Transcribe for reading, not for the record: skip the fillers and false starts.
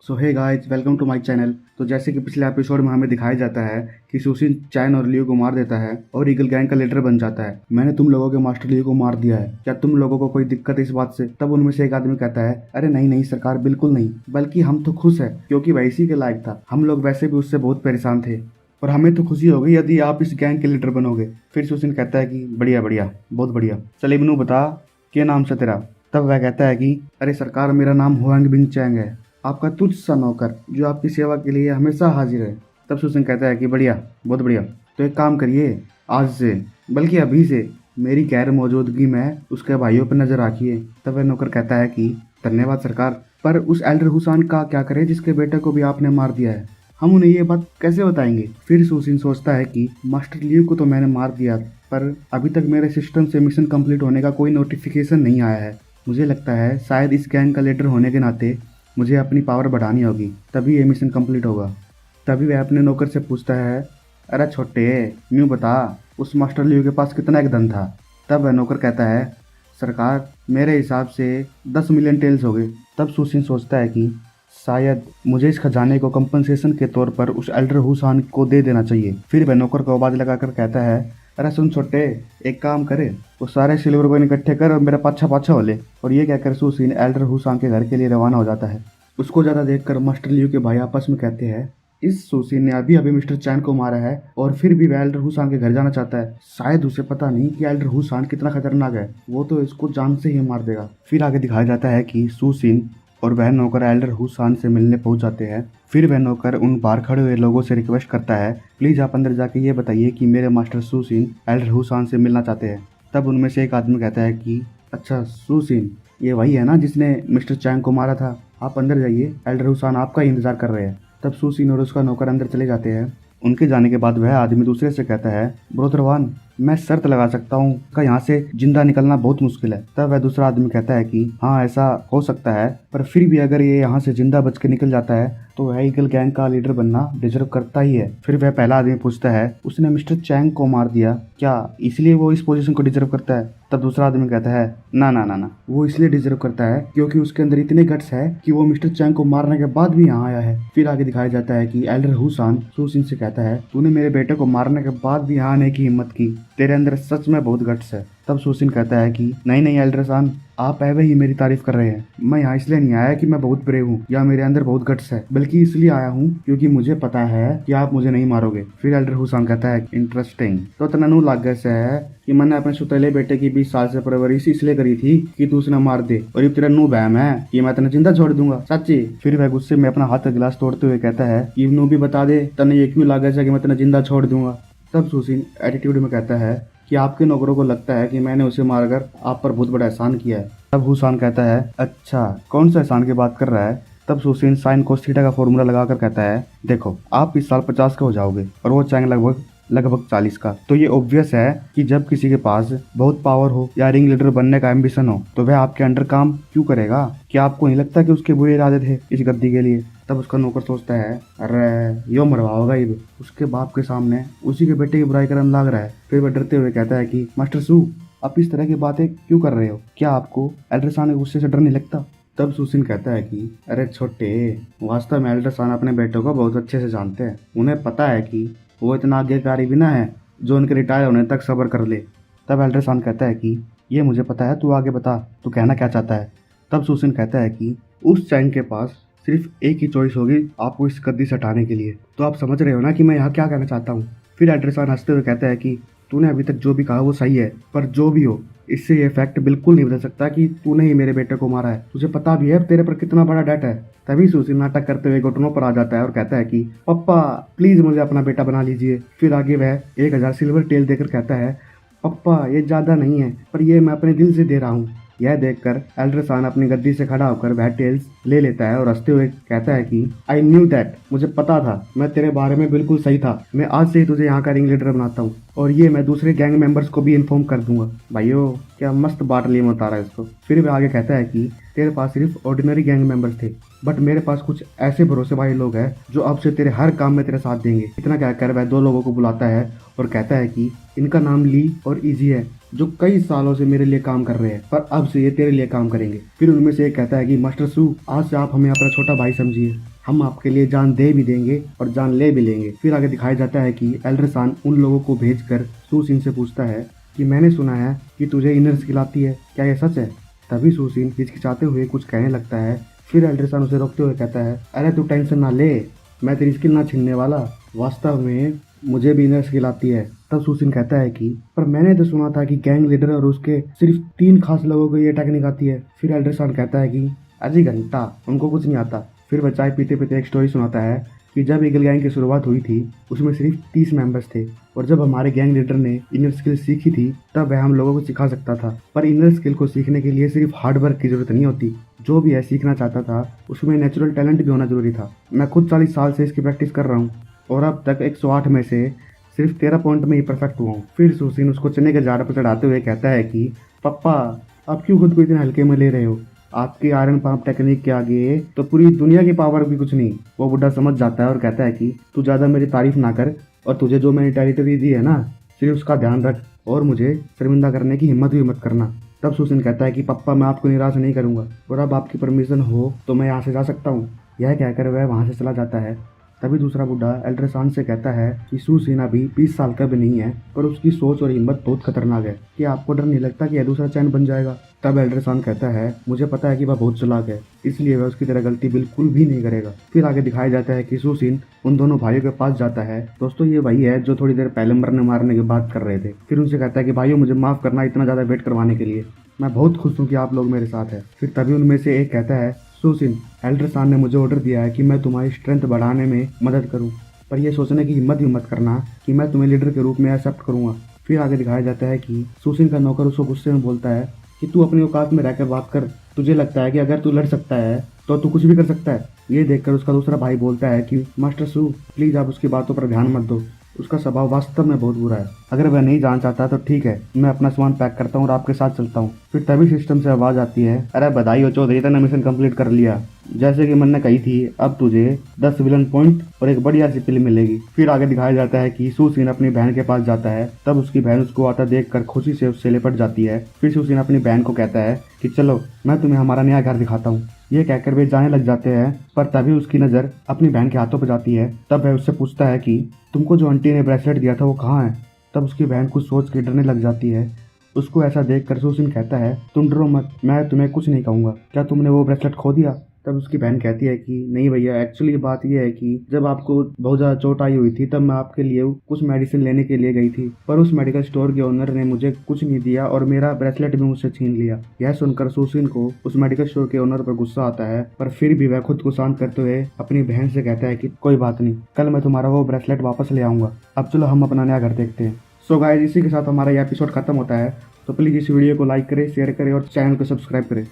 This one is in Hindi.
So hey guys, welcome to my channel. तो जैसे कि पिछले एपिसोड में हमें दिखाया जाता है कि सुसिन चैन और लियो को मार देता है और ईगल गैंग का लीडर बन जाता है। मैंने तुम लोगों के मास्टर लियो को मार दिया है, क्या तुम लोगों को कोई दिक्कत है इस बात से? तब उनमें से एक आदमी कहता है, अरे नहीं नहीं सरकार, बिल्कुल नहीं, बल्कि हम तो खुश है क्योंकि वह इसी के लायक था। हम लोग वैसे भी उससे बहुत परेशान थे और हमें तो खुशी होगी यदि आप इस गैंग के लीडर बनोगे। फिर सुसिन कहता है कि बढ़िया बढ़िया, बहुत बढ़िया। चल इब्नू बता, क्या नाम से तेरा? तब वह कहता है कि अरे सरकार, मेरा नाम हुआंग बिंग चैंग है, आपका तुच्छ सा नौकर जो आपकी सेवा के लिए हमेशा हाजिर है। तब सुसिन कहता है कि बढ़िया, बहुत बढ़िया। तो एक काम करिए, आज से, बल्कि अभी से मेरी गैर मौजूदगी में उसके भाइयों पर नजर रखिए। तब वह नौकर कहता है कि धन्यवाद सरकार, पर उस एल्डर हुसैन का क्या करें जिसके बेटे को भी आपने मार दिया है? हम उन्हें ये बात कैसे बताएंगे? फिर सुसिन सोचता है कि मास्टर लियू को तो मैंने मार दिया, पर अभी तक मेरे सिस्टम से मिशन कंप्लीट होने का कोई नोटिफिकेशन नहीं आया है। मुझे लगता है शायद इस गैंग का लीडर होने के नाते मुझे अपनी पावर बढ़ानी होगी, तभी ये मिशन कंप्लीट होगा। तभी वह अपने नौकर से पूछता है, अरे छोटे, यूँ बता, उस मास्टर लियू के पास कितना एक धन था? तब वह नौकर कहता है, सरकार मेरे हिसाब से 10 मिलियन टेल्स हो गए। तब सुसिन सोचता है कि शायद मुझे इस खजाने को कंपनसेशन के तौर पर उस एल्डर हुसैन को दे देना चाहिए। फिर वह नौकर को आवाज लगाकर कहता है, अरे सुन छोटे, एक काम करे, वो सारे सिल्वर कॉइन इकट्ठे कर और मेरा पाछा पाछा हो ले। और ये कहकर सुसिन एल्डर हुसैन के घर के लिए रवाना हो जाता है। उसको ज्यादा देखकर मास्टर लियू के भाई आपस में कहते हैं, इस सुसिन ने अभी अभी मिस्टर चैन को मारा है और फिर भी वह एल्डर हुसैन के घर जाना चाहता है। शायद उसे पता नहीं कि एल्डर हुसैन कितना खतरनाक है, वो तो इसको जान से ही मार देगा। फिर आगे दिखाया जाता है कि सुसिन और वह नौकर एल्डर हुसैन से मिलने पहुंच जाते हैं। फिर वह नौकर उन बाहर खड़े हुए लोगों से रिक्वेस्ट करता है, प्लीज आप अंदर जाके ये बताइए कि मेरे मास्टर सुसिन एल्डर हुसैन से मिलना चाहते हैं। तब उनमें से एक आदमी कहता है कि अच्छा सुसिन, ये वही है ना जिसने मिस्टर चैंग को मारा था, आप अंदर जाइए, एल्डर हुसैन आपका ही इंतजार कर रहे हैं। तब सुसिन और उसका नौकर अंदर चले जाते हैं। उनके जाने के बाद वह आदमी दूसरे से कहता है, ब्रोदरवान, मैं शर्त लगा सकता हूँ कि यहाँ से जिंदा निकलना बहुत मुश्किल है। तब वह दूसरा आदमी कहता है कि हाँ ऐसा हो सकता है, पर फिर भी अगर ये यहाँ से जिंदा बच के निकल जाता है तो वह ईगल गैंग का लीडर बनना डिजर्व करता ही है। फिर वह पहला आदमी पूछता है, उसने मिस्टर चैंग को मार दिया, क्या इसलिए वो इस पोजीशन को डिजर्व करता है? तब दूसरा आदमी कहता है, ना ना ना ना, वो इसलिए डिजर्व करता है क्योंकि उसके अंदर इतने गट्स है कि वो मिस्टर चैंग को मारने के बाद भी यहाँ आया है। फिर आगे दिखाया जाता है कि एल्डर हुसैन सुसिन से कहता है, तूने मेरे बेटे को मारने के बाद भी यहाँ आने की हिम्मत की, तेरे अंदर सच में बहुत गट्स है। तब सुसिन कहता है कि नहीं नहीं एल्डर सान, आप ऐवे ही मेरी तारीफ कर रहे हैं। मैं यहाँ इसलिए नहीं आया कि मैं बहुत ब्रेव हूँ या मेरे अंदर बहुत गट्स है, बल्कि इसलिए आया हूँ क्योंकि मुझे पता है कि आप मुझे नहीं मारोगे। फिर एल्डर हुसैन कहता है, इंटरेस्टिंग, तो तनू लागे से है कि मैंने अपने सुतेले बेटे की 20 साल से परवरिश इसलिए करी थी कि तू उसे मार दे, और ये तेरा नू बहम है कि मैं तेने जिंदा छोड़ दूंगा, सच्ची? फिर वह गुस्से में अपना हाथ का गिलास तोड़ते हुए कहता है कि नू भी बता दे तने ये क्यों लागे से कि मैं तेने जिंदा छोड़ दूंगा। तब सुसिन एटीट्यूड में कहता है कि आपके नौकरों को लगता है कि मैंने उसे मारकर आप पर बहुत बड़ा एहसान किया है। तब हुसैन कहता है, अच्छा कौन सा एहसान की बात कर रहा है? तब सुसिन साइन कोस थीटा का फॉर्मूला लगाकर कहता है, देखो आप इस साल 50 के हो जाओगे और वो चैंग लगभग 40 का। तो ये ऑब्वियस है कि जब किसी के पास बहुत पावर हो या रिंग लीडर बनने का एम्बिशन हो तो वह आपके अंडर काम क्यों करेगा? क्या आपको नहीं लगता कि उसके बुरे इरादे थे इस गद्दी के लिए? तब उसका नौकर सोचता है, अरे यो मरवा होगा ये उसके बाप के सामने उसी के बेटे की बुराई करने लग रहा है। फिर वह डरते हुए कहता है कि मास्टर सू, आप इस तरह की बातें क्यों कर रहे हो? क्या आपको एल्डर सान के गुस्से से डर नहीं लगता? तब सुसिन कहता है कि अरे छोटे, वास्तव में एल्डर सान अपने बेटों को बहुत अच्छे से जानते हैं। उन्हें पता है कि वो इतना आज्ञाकारी भी ना है जो उनके रिटायर होने तक सब्र कर ले। तब एल्डर सान कहता है कि ये मुझे पता है, तू आगे बता, तू कहना क्या चाहता है? तब सुसिन कहता है कि उस चैंग के पास सिर्फ एक ही चॉइस होगी आपको इस गद्दी से हटाने के लिए। तो आप समझ रहे हो ना कि मैं यहाँ क्या कहना चाहता हूँ? फिर एल्डर सान हंसते हुए कहता है कि तूने अभी तक जो भी कहा वो सही है, पर जो भी हो इससे ये फैक्ट बिल्कुल नहीं बदल सकता कि तूने ही मेरे बेटे को मारा है। तुझे पता भी है तेरे पर कितना बड़ा डेट है। तभी सुसिन नाटक करते हुए घुटनों पर आ जाता है और कहता है कि पप्पा प्लीज मुझे अपना बेटा बना लीजिए। फिर आगे वह 1000 सिल्वर टेल देकर कहता है, पप्पा ये ज्यादा नहीं है, पर ये मैं अपने दिल से दे रहा हूँ। यह देखकर एल्डर सान अपनी गद्दी से खड़ा होकर वह टेल्स ले लेता है और हंसते हुए कहता है कि आई न्यू दैट, मुझे पता था, मैं तेरे बारे में बिल्कुल सही था। मैं आज से ही तुझे यहाँ का रिंग लीडर बनाता हूँ और ये मैं दूसरे गैंग मेंबर्स को भी इन्फॉर्म कर दूंगा। भाइयों क्या मस्त बाटली में उतारा इसको। फिर वह आगे कहता है कि तेरे पास सिर्फ ऑर्डिनरी गैंग मेंबर्स थे, बट मेरे पास कुछ ऐसे भरोसे भाई लोग हैं जो अब से तेरे हर काम में तेरे साथ देंगे। इतना कहकर वह 2 लोगों को बुलाता है और कहता है कि इनका नाम ली और इजी है, जो कई सालों से मेरे लिए काम कर रहे हैं, पर अब से ये तेरे लिए काम करेंगे। फिर उनमें से एक कहता है कि मास्टर सू, आज से आप हमें अपना छोटा भाई समझिए, हम आपके लिए जान दे भी देंगे और जान ले भी लेंगे। फिर आगे दिखाया जाता है कि एल्ड्रेसान उन लोगों को भेजकर सूसिन से पूछता है कि मैंने सुना है कि तुझे इनर स्किल आती है, क्या ये सच है? तभी सूसिन हिचकिचाते हुए कुछ कहने लगता है। फिर एल्ड्रेसान उसे रोकते हुए कहता है, अरे तू टेंशन ना ले, मैं तेरी स्किल ना छीनने वाला, वास्तव में मुझे भी इनर स्किल आती है। तब सूसिन कहता है कि पर मैंने तो सुना था कि गैंग लीडर और उसके सिर्फ 3 खास लोगों को ये टेक्निक आती है। फिर एल्ड्रेसान कहता है कि अजी घंटा, उनको कुछ नहीं आता। फिर वह चाय पीते पीते एक स्टोरी सुनाता है कि जब ईगल गैंग की शुरुआत हुई थी उसमें सिर्फ 30 मेंबर्स थे और जब हमारे गैंग लीडर ने इनर स्किल सीखी थी तब वह हम लोगों को सिखा सकता था। पर इनर स्किल को सीखने के लिए सिर्फ हार्ड वर्क की जरूरत नहीं होती, जो भी है सीखना चाहता था उसमें नेचुरल टैलेंट भी होना जरूरी था। मैं खुद 40 साल से इसकी प्रैक्टिस कर रहा हूँ और अब तक 108 में से सिर्फ 13 पॉइंट में ही परफेक्ट हुआ हूँ। फिर सूसिन उसको चने के झाड़ पर चढ़ाते हुए कहता है कि पप्पा, आप क्यों खुद को इतने हल्के में ले रहे हो? आपकी आयरन पंप टेक्निक के आगे तो पूरी दुनिया की पावर भी कुछ नहीं। वो बुढ़ा समझ जाता है और कहता है कि तू ज़्यादा मेरी तारीफ ना कर और तुझे जो मैंने टेरिटरी दी है ना, सिर्फ उसका ध्यान रख और मुझे शर्मिंदा करने की हिम्मत भी मत करना। तब सूसिन कहता है कि पप्पा, मैं आपको निराश नहीं करूंगा और अब आपकी परमिशन हो तो मैं यहाँ से जा सकता हूँ। यह कहकर वह वहाँ से चला जाता है। तभी दूसरा बुढ़ा एल्ड्रेसान से कहता है कि सूसिन अभी 20 साल का भी नहीं है पर उसकी सोच और हिम्मत बहुत खतरनाक है, कि आपको डर नहीं लगता कि यह दूसरा चैन बन जाएगा? तब एल्ड्रेसान कहता है, मुझे पता है कि वह बहुत चालाक है, इसलिए वह उसकी तरह गलती बिल्कुल भी नहीं करेगा। फिर आगे दिखाया जाता है कि सूसिन उन दोनों भाइयों के पास जाता है। दोस्तों, ये वही है जो थोड़ी देर पहले मरने मारने की बात कर रहे थे। फिर उनसे कहता है कि भाइयों, मुझे माफ करना इतना ज्यादा वेट करवाने के लिए, मैं बहुत खुश हूँ कि आप लोग मेरे साथ हैं। फिर तभी उनमें से एक कहता है, सूसिन, एल्ड्रेसान ने मुझे ऑर्डर दिया है कि मैं तुम्हारी स्ट्रेंथ बढ़ाने में मदद करूं, पर यह सोचने की हिम्मत भी मत करना कि मैं तुम्हें लीडर के रूप में एक्सेप्ट करूंगा। फिर आगे दिखाया जाता है कि सूसिन का नौकर उसको गुस्से में बोलता है कि तू अपनी औकात में रहकर बात कर, तुझे लगता है कि अगर तू लड़ सकता है तो तू कुछ भी कर सकता है? ये देखकर उसका दूसरा भाई बोलता है कि मास्टर सू, प्लीज आप उसकी बातों पर ध्यान मत दो, उसका स्वभाव वास्तव में बहुत बुरा है। अगर वह नहीं जान चाहता तो ठीक है, मैं अपना सामान पैक करता हूँ और आपके साथ चलता हूँ। फिर तभी सिस्टम से आवाज आती है, अरे बधाई हो चौधरी, तूने मिशन कंप्लीट कर लिया। जैसे कि मैंने कही थी, अब तुझे 10 विलन पॉइंट और एक बढ़िया सी पिल मिलेगी। फिर आगे दिखाया जाता है कि सूसिन अपनी बहन के पास जाता है। तब उसकी बहन उसको आता देखकर खुशी से उससे लिपट जाती है। फिर सूसिन अपनी बहन को कहता है कि चलो मैं तुम्हें हमारा नया घर दिखाता हूँ। ये कहकर वे जाने लग जाते हैं, पर तभी उसकी नज़र अपनी बहन के हाथों पर जाती है। तब वह उससे पूछता है कि तुमको जो आंटी ने ब्रेसलेट दिया था वो कहाँ है? तब उसकी बहन कुछ सोच के डरने लग जाती है। उसको ऐसा देखकर सूसिन कहता है, तुम डरो मत, मैं तुम्हें कुछ नहीं कहूँगा, क्या तुमने वो ब्रेसलेट खो दिया? तब उसकी बहन कहती है कि नहीं भैया, एक्चुअली बात यह है कि जब आपको बहुत ज़्यादा चोट आई हुई थी तब मैं आपके लिए कुछ मेडिसिन लेने के लिए गई थी, पर उस मेडिकल स्टोर के ओनर ने मुझे कुछ नहीं दिया और मेरा ब्रेसलेट भी मुझसे छीन लिया। यह सुनकर सूसिन को उस मेडिकल स्टोर के ओनर पर गुस्सा आता है, पर फिर भी वह खुद को शांत करते हुए अपनी बहन से कहता है कि कोई बात नहीं, कल मैं तुम्हारा वो ब्रेसलेट वापस ले आऊँगा। अब चलो हम अपना नया घर देखते हैं। सो गाइस, इसी के साथ हमारा यह एपिसोड खत्म होता है। तो प्लीज़ इस वीडियो को लाइक करें, शेयर करें और चैनल को सब्सक्राइब करें।